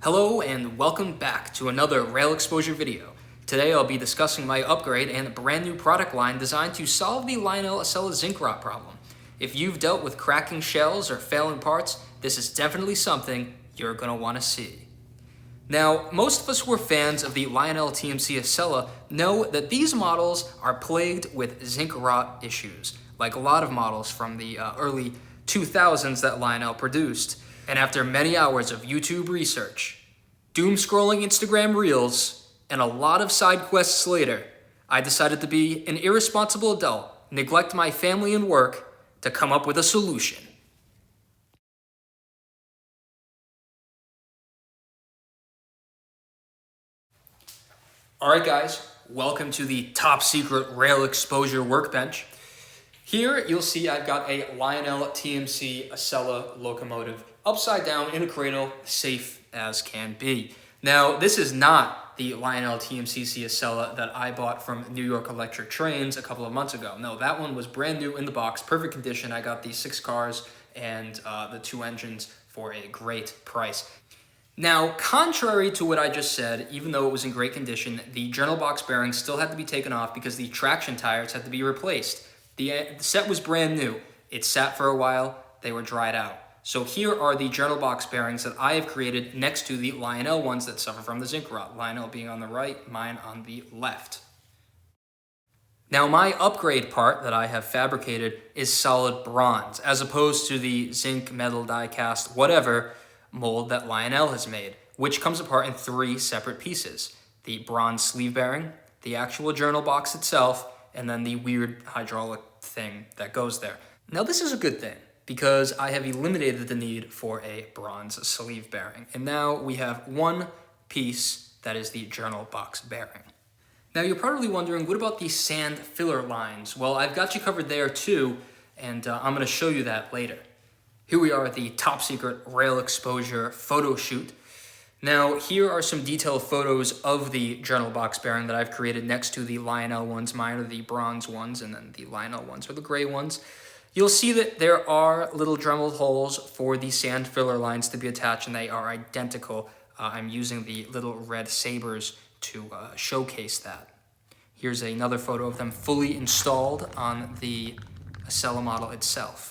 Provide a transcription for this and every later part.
Hello and welcome back to another rail exposure video. Today I'll be discussing my upgrade and brand new product line designed to solve the Lionel Acela zinc rot problem. If you've dealt with cracking shells or failing parts, this is definitely something you're going to want to see. Now, most of us who are fans of the Lionel TMCC Acela know that these models are plagued with zinc rot issues, like a lot of models from the early 2000s that Lionel produced. And after many hours of YouTube research, doom scrolling Instagram reels, and a lot of side quests later, I decided to be an irresponsible adult, neglect my family and work to come up with a solution. Alright guys, welcome to the top secret rail exposure workbench. Here you'll see I've got a Lionel TMCC Acela locomotive upside down in a cradle, safe as can be. Now this is not the Lionel TMCC Acela that I bought from New York Electric Trains a couple of months ago. No, that one was brand new in the box, perfect condition. I got the 6 cars and the 2 engines for a great price. Now, contrary to what I just said, even though it was in great condition, the journal box bearings still had to be taken off because the traction tires had to be replaced. The set was brand new. It sat for a while, they were dried out. So here are the journal box bearings that I have created next to the Lionel ones that suffer from the zinc rot. Lionel being on the right, mine on the left. Now my upgrade part that I have fabricated is solid bronze, as opposed to the zinc, metal, die cast, whatever mold that Lionel has made, which comes apart in 3 separate pieces. The bronze sleeve bearing, the actual journal box itself, and then the weird hydraulic thing that goes there. Now this is a good thing because I have eliminated the need for a bronze sleeve bearing. And now we have one piece that is the journal box bearing. Now you're probably wondering, what about the sand filler lines? Well, I've got you covered there too, and I'm gonna show you that later. Here we are at the top secret rail exposure photo shoot. Now, here are some detailed photos of the journal box bearing that I've created next to the Lionel ones. Mine are the bronze ones, and then the Lionel ones are the gray ones. You'll see that there are little Dremel holes for the sand filler lines to be attached, and they are identical. I'm using the little red sabers to showcase that. Here's another photo of them fully installed on the Acela model itself.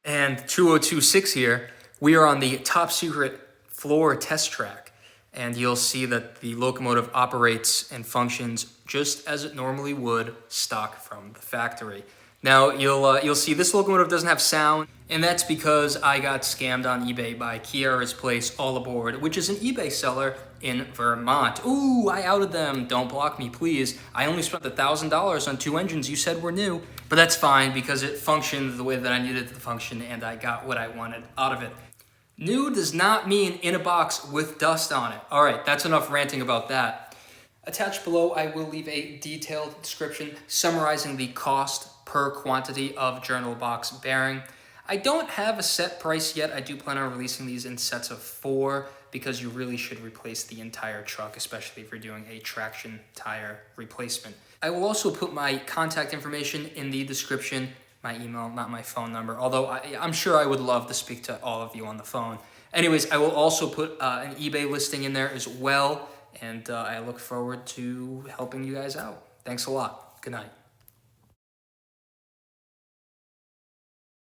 And 2026 here, we are on the top secret floor test track. And you'll see that the locomotive operates and functions just as it normally would, stock from the factory. Now, you'll see this locomotive doesn't have sound, and that's because I got scammed on eBay by Kiara's Place All Aboard, which is an eBay seller in Vermont. Ooh, I outed them. Don't block me, please. I only spent $1,000 on 2 engines you said were new, but that's fine because it functioned the way that I needed it to function, and I got what I wanted out of it. New does not mean in a box with dust on it. All right, that's enough ranting about that. Attached below, I will leave a detailed description summarizing the cost per quantity of journal box bearing. I don't have a set price yet. I do plan on releasing these in sets of 4 because you really should replace the entire truck, especially if you're doing a traction tire replacement. I will also put my contact information in the description, my email, not my phone number, although I'm sure I would love to speak to all of you on the phone. Anyways, I will also put an eBay listing in there as well, and I look forward to helping you guys out. Thanks a lot. Good night.